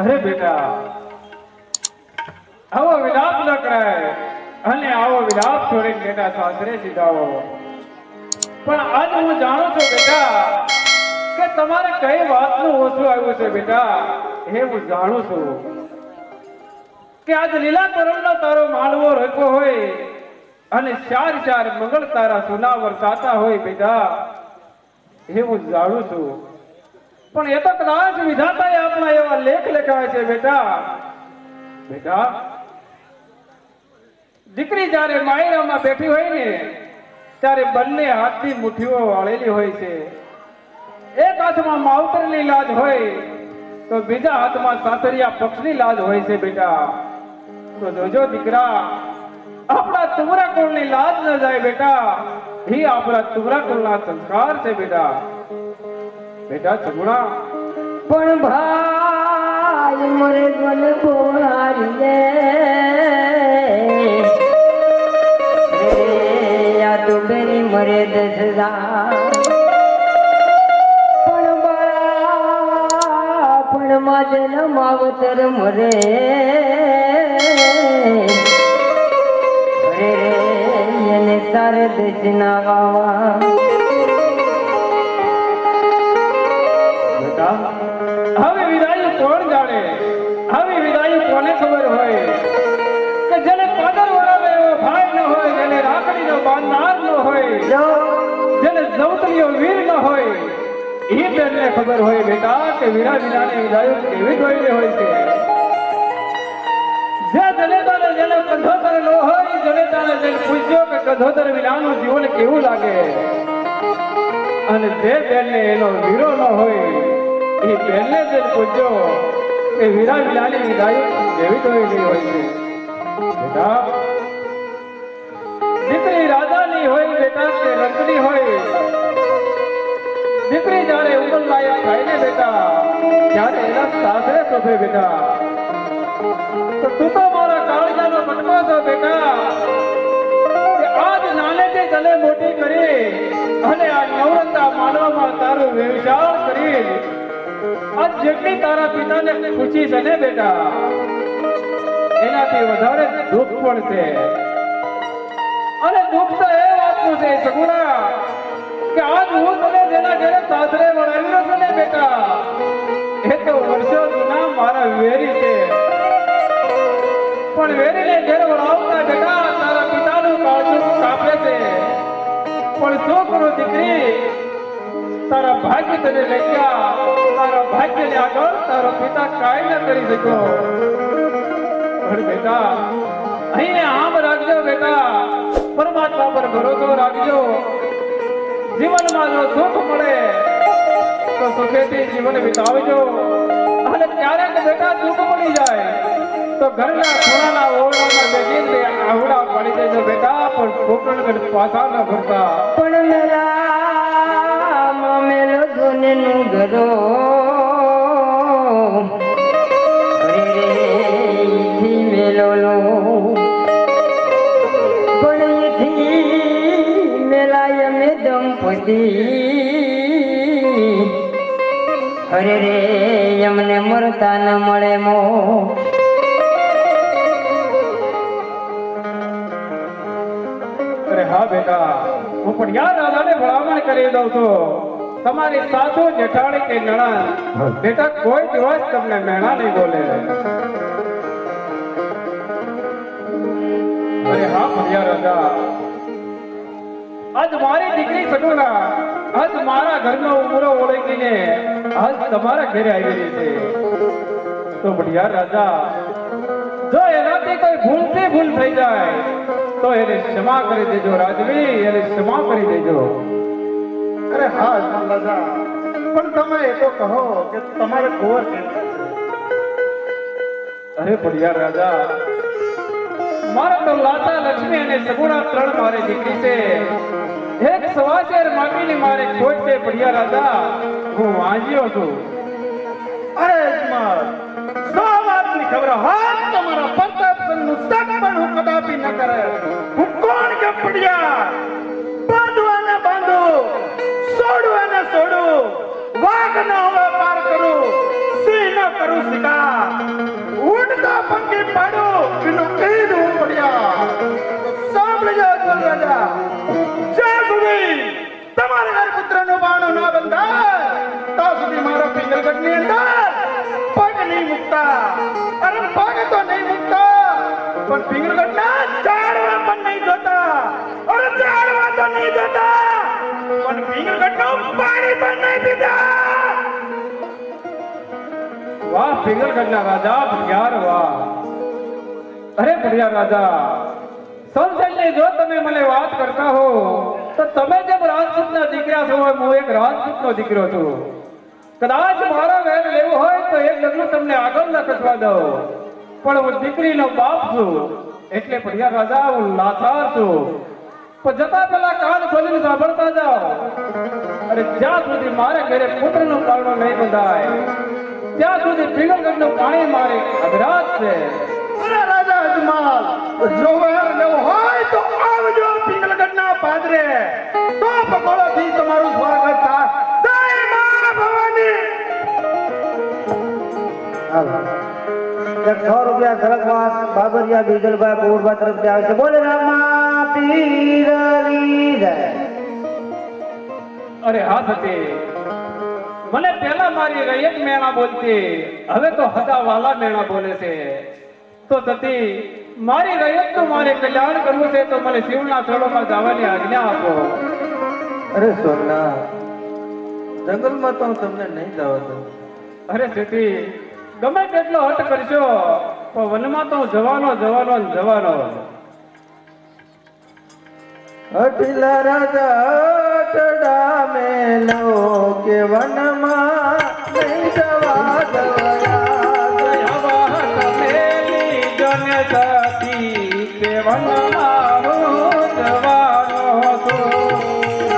અરે બેટા, આવો વિલાપ ન કરાય અને આવો વિલાપ છોડીને બેટા સાસરે સીધાવો. પણ આજ હું જાણું છું બેટા કે તમારે કઈ વાતનું ઓછું આવ્યું છે બેટા. એ હું જાણું છું કે આજ લીલા કરોડનો તારો માળવો રોક્યો હોય અને ચાર ચાર મંગળ તારા સોના વરસાતા હોય બેટા. એ હું જાણું છું. પણ એ તો કદાચ વિધાતાએ આપણા એવા લેખ લખાય છે બેટા. બેટા, દીકરી જ્યારે માયરામાં બેઠી હોય ને ત્યારે બંને હાથની મુઠ્ઠીઓ વાળેલી હોય છે. એક હાથમાં માવતરની લાજ હોય તો બીજા હાથમાં સાસરિયા પક્ષની લાજ હોય છે બેટા. તો જોજો દીકરા, આપણા તુમરા કુળની લાજ ન જાય બેટા. એ આપણા તુમરા કુળના સંસ્કાર છે બેટા. બેટા ચગુણા, પણ ભાઈ મરે ગન બોલારી રે યા તો બેની મરે દસદા. પણ બળા પણ માજન માવતર મરે રે એને તારે દસના વાવા. હવે વિદાય કોણ જાણે? હવે વિદાય કોને ખબર હોય કે જેને પાદર વરાવે એવો ભાઈ ન હોય, જેને રાખડીનો બાંધનાર ન હોય, જેને જવતલીઓ વીર ન હોય, એ બેનને ખબર હોય બેટા કે વીરા વિનાની વિદાય કેવી જોઈને હોય છે. જે જનેતાને જેને કંધોતર ન હોય, જનેતાને જેને પૂછ્યો કે કંધોતર વિનાનું જીવન કેવું લાગે, અને જે બેનને એનો વીરો ન હોય એ બેનને જે પૂછ્યો કે વીરા વિલાની વિદાય કેવી જોયેલી હોય છે. બેટા, દીકરી રાજાની હોય બેટા કે રંગની હોય, દીકરી જ્યારે ઉંમર લાયક થાય ને બેટા ત્યારે એના સાસરે શોભે બેટા. તો તું તો મારા કાળજાનો બટકો છો બેટા કે આજ નાનેથી તને મોટી કરી અને આ નવરતા માનવામાં તારું વ્યવસાય કરી આજ જેટલી તારા પિતાને ખુશી છે ને બેટા એનાથી વધારે દુઃખ પણ છે. અને દુઃખ તો એ વાતનું છે સગુણા કે આજ હું તને જેના ઘરે સાસરે વળાવી રહ્યો છું ને બેટા એ તો વર્ષો જૂના મારા વેરી છે. પણ વેરીને ઘેર વળાવતા બેટા તારા પિતાનું કાળજું કાપે છે. પણ શું કરું દીકરી, તારા ભાગ્ય તને લઈ ગયા, તારા ભાગ્યને આગળ તારો પિતા કાંઈ ન કરી શક્યો. પણ બેટા અહીં આમ રાખજો બેટા, પરમાત્મા પર ભરોસો રાખજો. જીવનમાં જો સુખ મળે તો સુખેથી જીવન વિતાવજો. અને ક્યારેક બેટા દુઃખ મળી જાય તો ઘરના ખૂણાના ઓરડામાં બેસીને આવડા પડી દેજો બેટા, પણ પોકરણ પાછા ન ભરતા. પણ મેલા મેલો જોને નું ઘરો થી મેલો લો પણ એથી મેલાય મે દંપતી અરે રે એમને મરતા ન મળે મો. હા બેટા, હું પણ યાર દાદાને ભલામણ કરી દઉં છું. તમારી સાસુ જેઠાણી કે નણંદ બેટા કોઈ દિવસ તમને મેણા નહીં બોલે. અરે હા ભૈયા રાજા, આજ મારી દીકરી સગુણા આજ મારા ઘરનો ઉમરો ઓળખીને આજ તમારા ઘરે આવેલી છે. તો ભૈયા રાજા, જો એનાથી કોઈ ભૂલથી ભૂલ થઈ જાય તો એને ક્ષમા કરી દેજો રાજવી, એને ક્ષમા કરી દેજો. અરે હા રાજા, પણ તમે એ તો કહો કે તમારે કુંવર કેટલા છે? અરે ભડિયા રાજા, મારા તો લાતા લક્ષ્મી અને સગુણા ત્રણ મારી દીકરી છે. એક સવાશેર માગીની મારે ખોટ છે ભડિયા રાજા, હું વાંજ્યો છું. અરે યજમાન, સો વાતની ખબર હાથ તમારા પ્રતાપ સંગનું સક પણ હું કદાપી ન કરે. હું કોણ કે પડ્યા બાંધવાને બાંધું, છોડવાને છોડું, વાઘ ન હવે પાર કરું, સિંહ ન કરું શિકાર. બંધાય ત્યાં સુધી મારા પિંગલગઢની અંદર પગ નહીં મૂકતા. અરે પગ તો નહીં મૂકતા પણ પિંગલગઢના ઝાડવા પણ નહીં જોતા. અરે ઝાડવા તો નહીં જોતા પણ પિંગલગઢનું પાણી પણ નહીં પીતા. વાહ પિંગલગઢના રાજા ભગિયાર વાહ. અરે ભગિયાર રાજા, સમજણને જો તમે મને વાત કરતા હો તો તમે જેમ રાજપૂતના દીકરા છો હું એક રાજપૂતનો દીકરો છું. કદાચ મારા વેર લેવું હોય તો એક ડગલું તમને આગળ ન ખસવા દઉં, પણ હું દીકરીનો બાપ છું એટલે ભગિયાર રાજા હું લાચાર છું. પણ જતા પેલા કાન ખોલીને સાંભળતા જાઓ. અરે જ્યાં સુધી મારે ઘરે પુત્રનું પારણું નહીં બંધાય ત્યાં સુધી પિંગલગઢનું પાણી મારે અધરાજ છે. અરે રાજા અજમાલ, જો વેર લેવું હોય તો આવજો પિંગલગઢના પાદરે. તો પગોળોથી તમારું સ્વાગત થાય. જય મા ભવાની. એક 100 રૂપિયા સળગવા બાબરિયા બીજલભાઈ પોરબા તરફથી આવે છે. બોલે રામા પીરની જય. અરે હા સતી, મને પેલા મારી રૈયત મેણા બોલતી, હવે તો હદા વાલા મેણા બોલે છે. તો સતી, મારી રૈયતનું મારે કલ્યાણ કરવું છે તો મને શિવના સ્થળોમાં જવાની આજ્ઞા આપો. અરે સોમનાથ, જંગલમાં તો હું તમને નહીં જવા દઉં. અરે સતી, ગમે તેટલો હટ કરશો તો વનમાં તો હું જવાનો જવાનો ને જવાનો. અઠીલા રાજા ચડા મેલો કે વનમાં નહીં જવા દવાયા. આવા તમેલી જન સતી તે વનમાં હું જવાનો છું.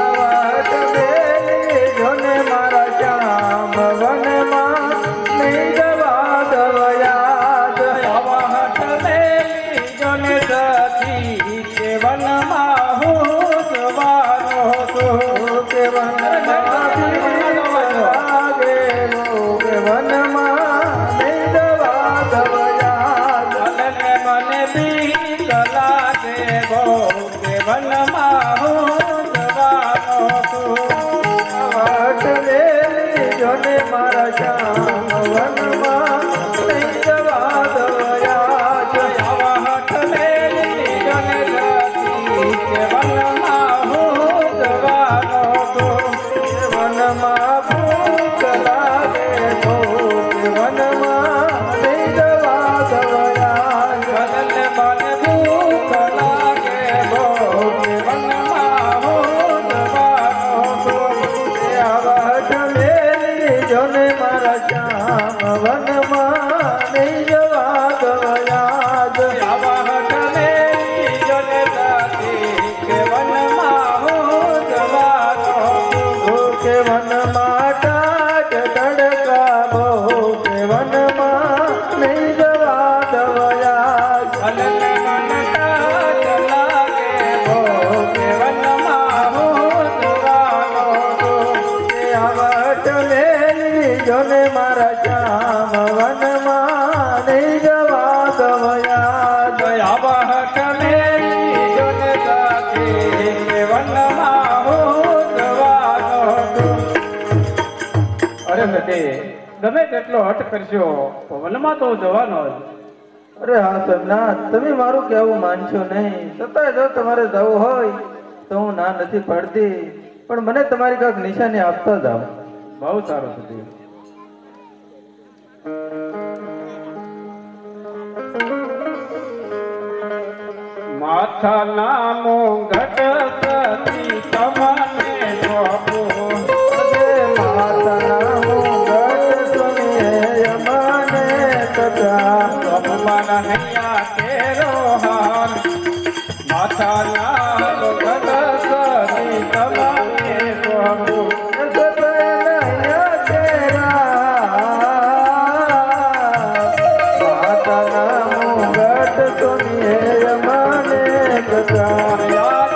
આવા તમેલી જોને મારા શ્યામ વનમાં નહીં જવા દવાયા. આવા તમેલી જન સતી તે વનમાં હું જવાનો છું. કે વનમાં લાગેલો કે વનમાં નહીં જવા દવાયા. મને મને બીક લાગે બહુ કે વનમાં હું જવાનો છું. વાટલેલી જોને મારા શ્યામ વનમાં નહીં જવા દવાયા. આવા તમેલી જન સતી તે વનમાં હું જવાનો છું. વનમાં ભૂખ લાગે તો કે વનમાં નહીં જવા દવાયા. મને ભૂખ લાગે બહુ કે વનમાં હું જવાનો છું. આવા વાટલેલી જોને મારા શ્યામ વનમાં નહીં જવા દવાયા. આવા તમેલી જન સતી તે વનમાં હું જવાનો છું. કે વનમાં ટાટ તડકા બહુ કે વનમાં નહીં જવા દવાયા. મને મનતા લાગે બહુ કે વનમાં હું જવાનો છું. કે આવા વાટલેલી જોને મારા શ્યામ વનમાં નહીં જવા દવાયા. આવા તમેલી જન સતી તે વનમાં હું જવાનો છું. અરે સતી, ગમે તેટલો હટ કરશો તો વનમાં તો જવાનો જ. અરે હા સોમનાથ, તમે મારું કહેવું માનશો નહીં, છતાંય જો તમારે જવું હોય તો હું ના નથી પાડતી, પણ મને તમારી કાંઈક નિશાની આપતા જાઓ. બહુ સારું સતી. માથાના મોંઘટ સતી તમને સોંપું. અરે માતાના મુગટ સુનિએ મને તથા. અપમાન હૈયા તેરો હાર. માથાના મોંઘટ સતી તમને સોંપું. માતાના મુગટ સુનિએ મને તથા. યાદ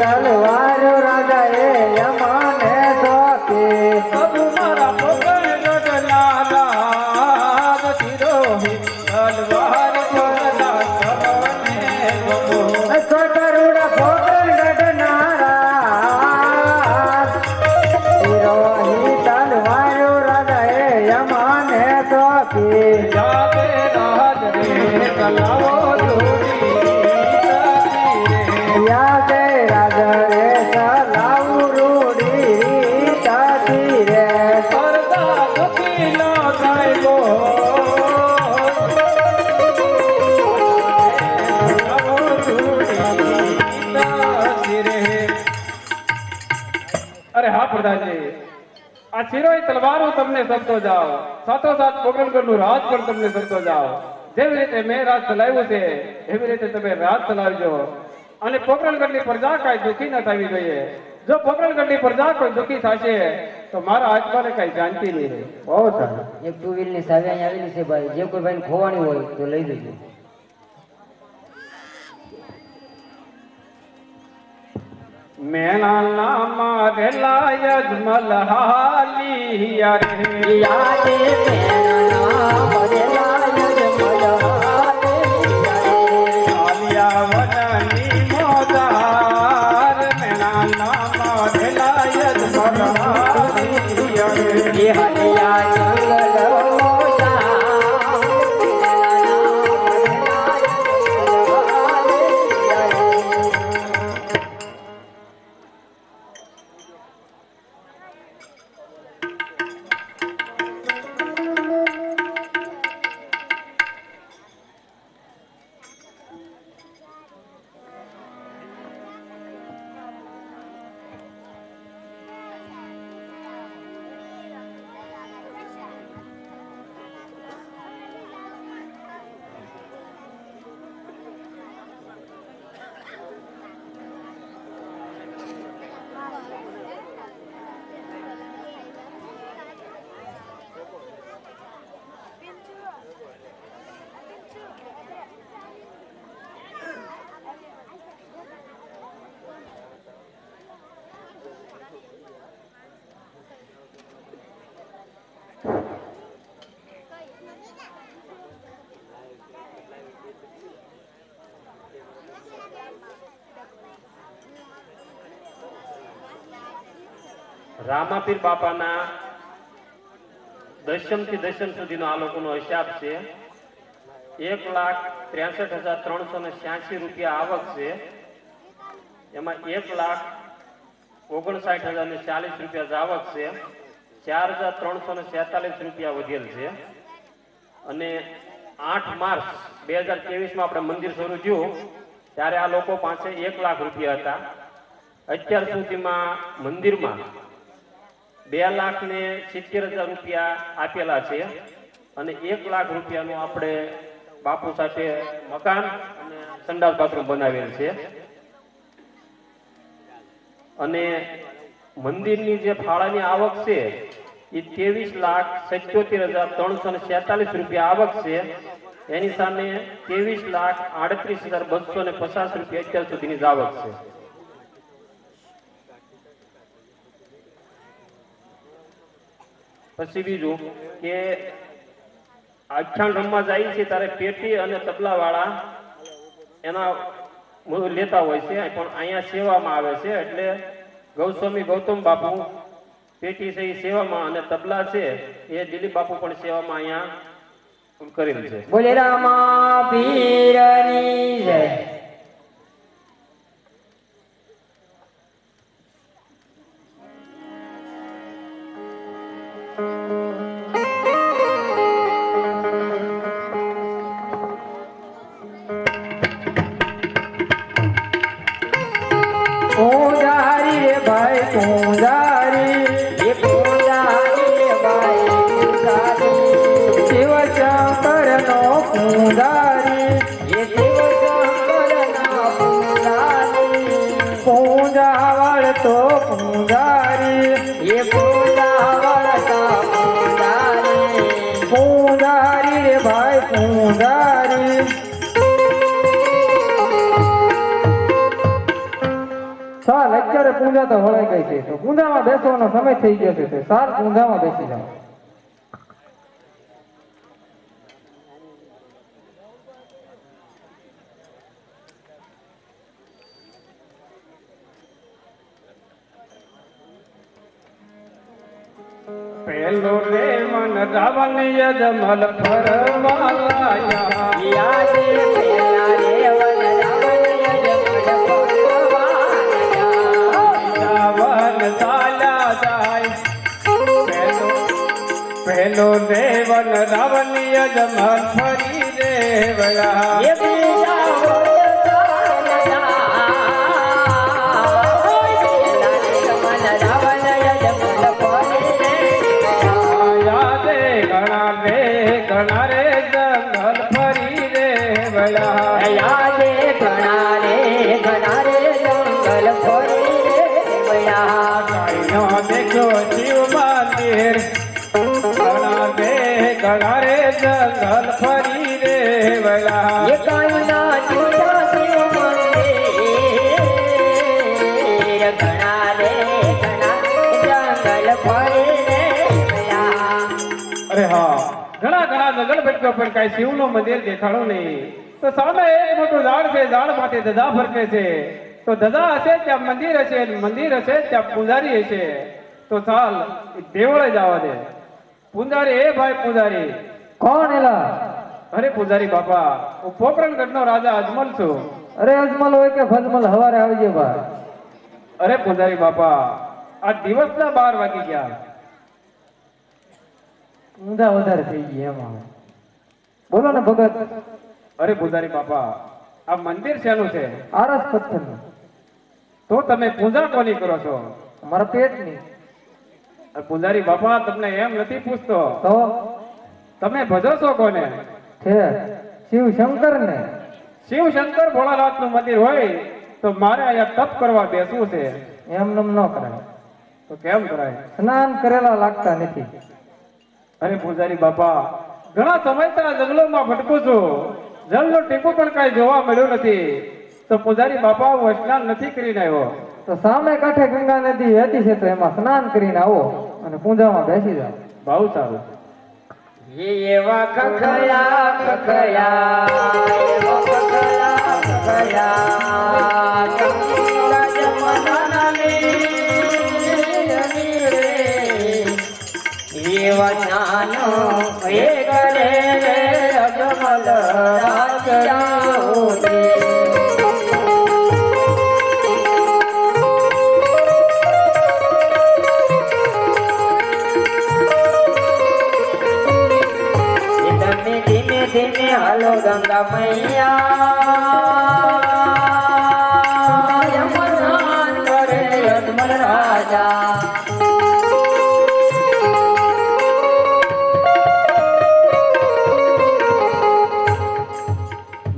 તલવાર રાજાએ યમને સોંપી. પ્રભુ મારા પોકળ ગઢના શિરોહી તલવાર જોડલા સૌને ગમો. કરુણ પોકળ ગઢનારા શિરોહી તલવાર રાજાએ યમને સોંપી. જાતે રાજ રે કલાવો યા જય રાજા રે સલાઉ રૂડી તાતી રે. પરદા દુખી નો થાય ગો. અરે હા પ્રધાનજી, આ શિરોઈ તલવારો તમને સરતો જાઓ, સાથોસાથ પોકરણગઢનું રાજ પણ તમને સરતો જાઓ. જેવી રીતે મેં રાજ ચલાવ્યું છે એવી રીતે તમે રાજ ચલાવજો. અને પોકરણગઢની પ્રજા કાંઈ દુઃખી ન થવી જોઈએ. જો પોકરણગઢની પ્રજા કોઈ દુઃખી થશે તો મારા આત્માને કાંઈ શાંતિ નહીં રહે. બહુ સારું. એક ટુ વ્હીલ ની સાવી અહીં આવેલી છે ભાઈ, જે કોઈ ભાઈ ખોવાની હોય તો લઈ લેજો. મેના નામ રેલા યજમલ હાલિયા રે. યાદે મેરા નામ રેલા યજમલ આલિયા વનની મોદાર. મેના નામ રેલા યજમલ હાલિયા રે. એ હરિયા જંગલ મોજા રામાપીર બાપાના દશમ થી દશમ સુધીનો આ લોકોનો હિસાબ છે. 1,63,386 રૂપિયા આવક છે. એમાં 1,59,040 રૂપિયા જાવક છે. 4,346 રૂપિયા વધેલ છે. અને 8 માર્ચ 2023 માં આપણે મંદિર શરૂ થયું ત્યારે આ લોકો પાસે 1 લાખ રૂપિયા હતા. અત્યાર સુધીમાં મંદિરમાં 2,70,000 રૂપિયા આપેલા છે. અને 1 લાખ રૂપિયાનું આપણે બાપુ સાથે મકાન અને સંડાસ બાથરૂમ બનાવેલ છે. અને મંદિરની જે ફાળાની આવક છે એ 23,77,347 રૂપિયા આવક છે. એની સામે 23,38,250 રૂપિયા અત્યાર સુધીની જ આવક છે. પછી બીજું કે આખ્યાન રમવા જાય છે ત્યારે પેટી અને તબલા વાળા એના લેતા હોય છે, પણ અહીંયા સેવામાં આવે છે. એટલે ગૌસ્વામી ગૌતમ બાપુ પેટી છે એ સેવામાં, અને તબલા છે એ દિલીપ બાપુ પણ સેવામાં અહીંયા કરેલ છે. બોલે રામા પીરની જય. પૂજારી રે ભાઈ પૂજારી, એ પૂજારી રે ભાઈ પૂજારી, શિવ શંકર નો પૂજારી, એ શિવ શંકરના પૂજારી, પૂજા વળતો પૂજારી, એ પૂજા વળતા પૂજારી, પૂજારી રે ભાઈ પૂજારી, ચાલ અત્યારે પૂંજા તો વળાઈ ગઈ છે તો પૂંજામાં બેસવાનો સમય થઈ ગયો છે તો સાર પૂંજામાં બેસી જાઓ. પહેલો રે મન રાવણ યજમલ ફરવા લાયા યાદે પેલા રેવન રાવણ યજમલ ફરવા રાવણ ચાલ્યા જાય પહેલો દેવન રાવણ યજમલ ફરી રે વયા એ બીજા હોય ચાલતા. પેલા રેવન રાવણ યજમલ ફરી રે ઘણા રે જંગલ ફરી રે વયા યાદે ઘણા રે જંગલ ફરી રે વયા. કાઈનો દેખ્યો શિવ મંદિર ઘણા રે જંગલ ફરી રે વયા એ કાંઈના જુદા શિવ મંદિર ઘણા રે જંગલ ફરી રે વયા. અરે હા ઘણા જંગલ ભટક્યો પણ કાંઈ શિવનું મંદિર દેખાડું નહીં તો સામે એક મોટું ઝાડ છે ઝાડ માટે ધજા ફરકે છે તો ધજા હશે ત્યાં મંદિર હશે મંદિર હશે ત્યાં પૂજારી હશે તો ચાલ એ દેવળે જવા દે પૂજારી એ ભાઈ પૂજારી કોણ એલા? અરે પૂજારી બાપા હું પોકરણગઢનો રાજા અજમલ છું અરે અજમલ હોય કે ફજમલ હવારે આવજે ભાઈ. અરે પૂજારી બાપા આ દિવસના 12 વાગી ગયા ઊંધા વધારે થઈ ગઈ એમાં. બોલો ને ભગત. અરે પૂજારી બાપા આ મંદિર શેનું છે આરસ પથ્થરનું. તો તમે પૂજા કોની કરો છો અમારા પેટની. પૂજારી બાપા તમને એમ નથી પૂછતો તો તમે ભજો છો કોને છે શિવ શંકર ને. શિવ શંકર ભોળાનાથ નું મંદિર હોય તો મારે અહીંયા તપ કરવા બેસવું છે એમ નમ ન કરાય. તો કેમ કરાય સ્નાન કરેલા લાગતા નથી. અરે પૂજારી બાપા ઘણા સમયથી આ જંગલોમાં ભટકું છું જળનો ટીપું પણ કાંઈ જોવા મળ્યું નથી તો પૂજારી બાપા હું સ્નાન નથી કરીને આવ્યો તો સામે કાંઠે ગંગા નદી વહેતી છે તો એમાં સ્નાન કરીને આવો અને પૂજામાં બેસી જાઓ. બહુ સારું એવા ખખયા એવા ખખયા ગંગા જમનાની એવા જ્ઞાનો એ કરે રે અજમલ રાજા ધીમે હાલો ગંગા મૈયા યમનાન કરે અજમલ રાજા.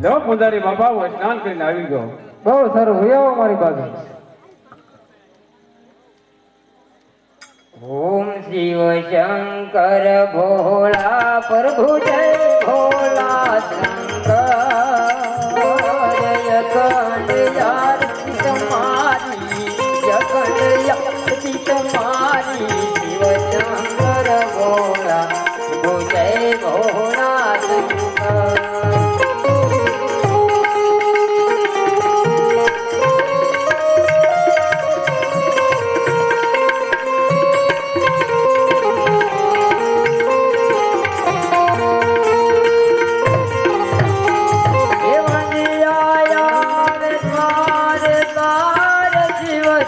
લો પૂજારી બાપા હું સ્નાન કરીને આવી ગયો બહુ સારું. આવો મારી બાજુ. ઓમ શિવ શંકર ભોળા પ્રભુ જય ભોળા શંકર જય કંડ યાર તમારી જય કંડ યાર તમારી શિવ શંકર ભોળા પ્રભુ જય ભોળા શંકર.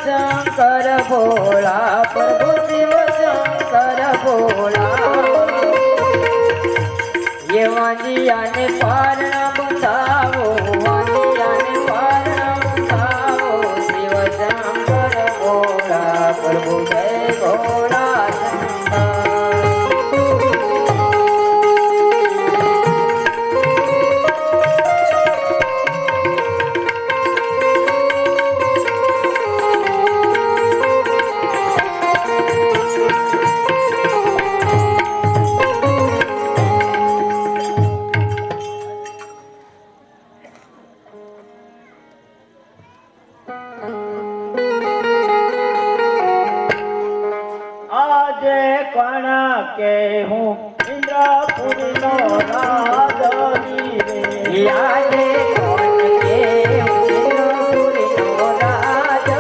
શંકર ભોળા પ્રભુ શિવ શંકર ભોળા ये वांजियाने पारणा बंधावो वांजियाने पारणा बंधावो शिव शंकर भोला प्रभु जय भोला शंकर. આજે કોણ કે હું ઇન્દ્રપુરીનો રાજ રે આજે કોણ કે હું ઇન્દ્રપુરીનો રાજ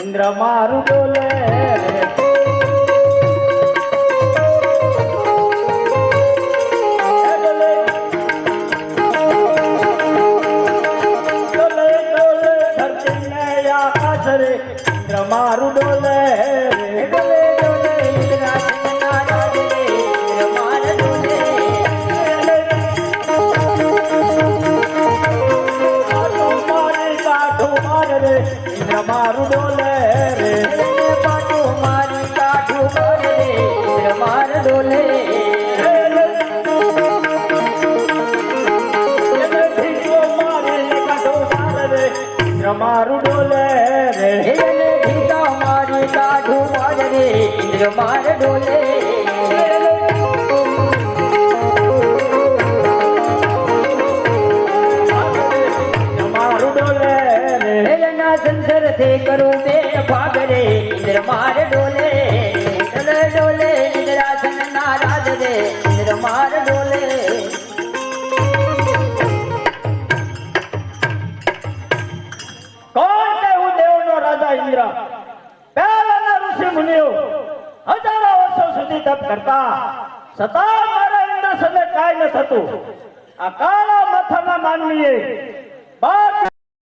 ઇન્દ્ર મારું ડોલે મારું ડોલે ડોલે ડોલે મારું ડોલે રે પાટું મારી કાઠું મારે રે માર ડોલે મારું ડોલે રે ભીતા મારી કાઠું મારે રે ઇન્દ્ર માર ડોલે સંસર થી કરું બે ભાગ રે ઇન્દ્ર માર ડોલે ડોલે ડોલે ઇન્દ્રાસન ના રાજ રે ઇન્દ્ર માર ડોલે કોણ કેવું દેવનો રાજા ઇન્દ્ર પહેલાના ઋષિ મુનિઓ હજારો વર્ષો સુધી તપ કરતા છતાં મારા ઇન્દ્ર સને કાંઈ ન થતું આ કાળા માથાના માનવીએ